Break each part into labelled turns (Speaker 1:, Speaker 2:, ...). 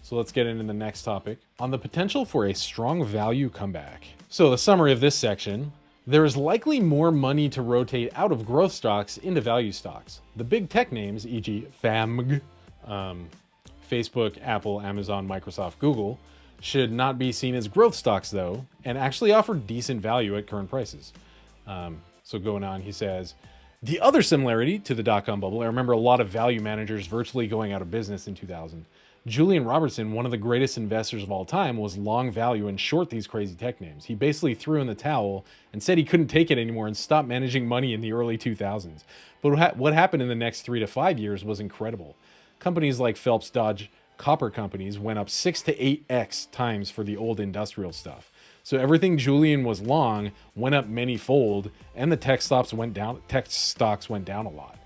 Speaker 1: So let's get into the next topic on the potential for a strong value comeback. So the summary of this section, there is likely more money to rotate out of growth stocks into value stocks. The big tech names, e.g. FAMG, Facebook, Apple, Amazon, Microsoft, Google, should not be seen as growth stocks though, and actually offer decent value at current prices. So going on, he says, the other similarity to the dot-com bubble, I remember a lot of value managers virtually going out of business in 2000. Julian Robertson, one of the greatest investors of all time, was long value and short these crazy tech names. He basically threw in the towel and said he couldn't take it anymore and stopped managing money in the early 2000s. But what happened in the next 3 to 5 years was incredible. Companies like Phelps Dodge copper companies went up 6 to 8x times for the old industrial stuff. So everything Julian was long went up many-fold, and the tech stocks went down a lot.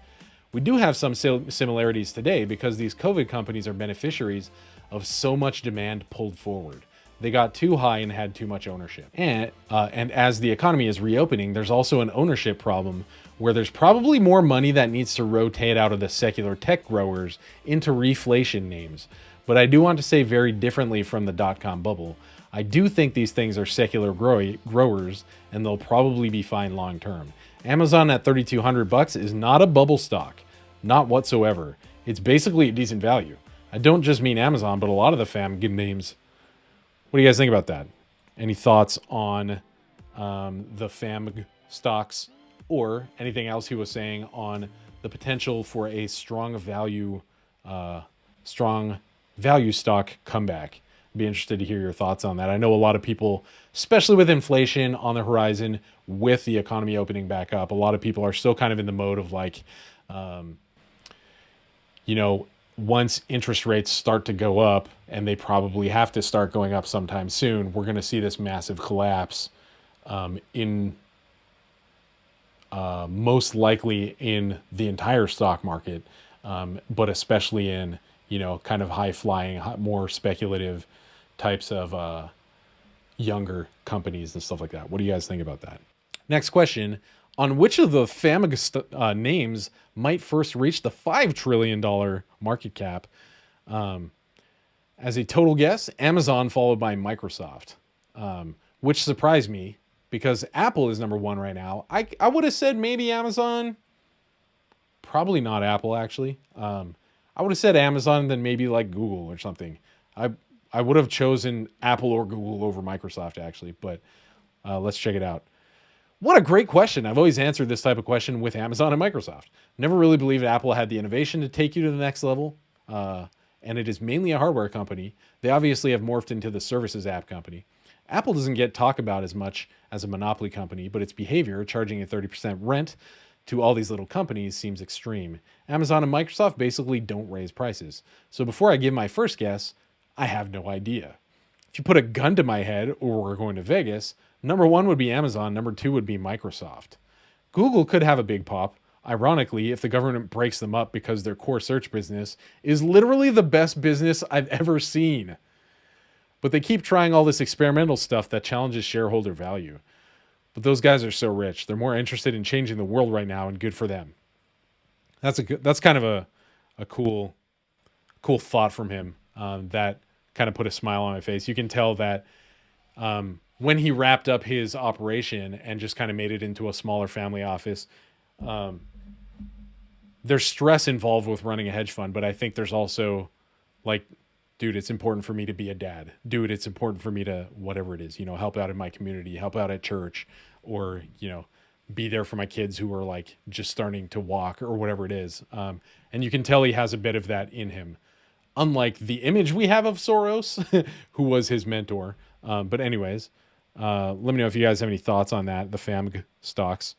Speaker 1: We do have some similarities today because these COVID companies are beneficiaries of so much demand pulled forward. They got too high and had too much ownership. And as the economy is reopening, there's also an ownership problem where there's probably more money that needs to rotate out of the secular tech growers into reflation names. But I do want to say very differently from the dot-com bubble. I do think these things are secular growers, and they'll probably be fine long term. Amazon at $3,200 is not a bubble stock, not whatsoever. It's basically a decent value. I don't just mean Amazon, but a lot of the FAMG names. What do you guys think about that? Any thoughts on the FAMG stocks or anything else he was saying on the potential for a strong value stock comeback? Be interested to hear your thoughts on that. I know a lot of people, especially with inflation on the horizon, with the economy opening back up, a lot of people are still kind of in the mode of like, once interest rates start to go up, and they probably have to start going up sometime soon, we're going to see this massive collapse in most likely in the entire stock market, but especially in, kind of high flying, more speculative types of younger companies and stuff like that. What do you guys think about that? Next question. On which of the FAMG names might first reach the $5 trillion market cap? As a total guess, Amazon followed by Microsoft, which surprised me because Apple is number one right now. I would have said maybe Amazon. Probably not Apple, actually. I would have said Amazon, then maybe like Google or something. I would have chosen Apple or Google over Microsoft, actually, but let's check it out. What a great question. I've always answered this type of question with Amazon and Microsoft. Never really believed Apple had the innovation to take you to the next level, and it is mainly a hardware company. They obviously have morphed into the services app company. Apple doesn't get talked about as much as a monopoly company, but its behavior, charging a 30% rent to all these little companies, seems extreme. Amazon and Microsoft basically don't raise prices. So before I give my first guess, I have no idea. If you put a gun to my head, or we're going to Vegas, number one would be Amazon, number two would be Microsoft. Google could have a big pop, ironically, if the government breaks them up because their core search business is literally the best business I've ever seen. But they keep trying all this experimental stuff that challenges shareholder value. But those guys are so rich. They're more interested in changing the world right now, and good for them. That's kind of a cool thought from him that kind of put a smile on my face. You can tell that when he wrapped up his operation and just kind of made it into a smaller family office, there's stress involved with running a hedge fund, but I think there's also like, dude, it's important for me to be a dad. Dude, it's important for me to, whatever it is, help out in my community, help out at church, or, be there for my kids who are like just starting to walk or whatever it is. And you can tell he has a bit of that in him. Unlike the image we have of Soros, who was his mentor. But anyways, let me know if you guys have any thoughts on that, the FAMG stocks.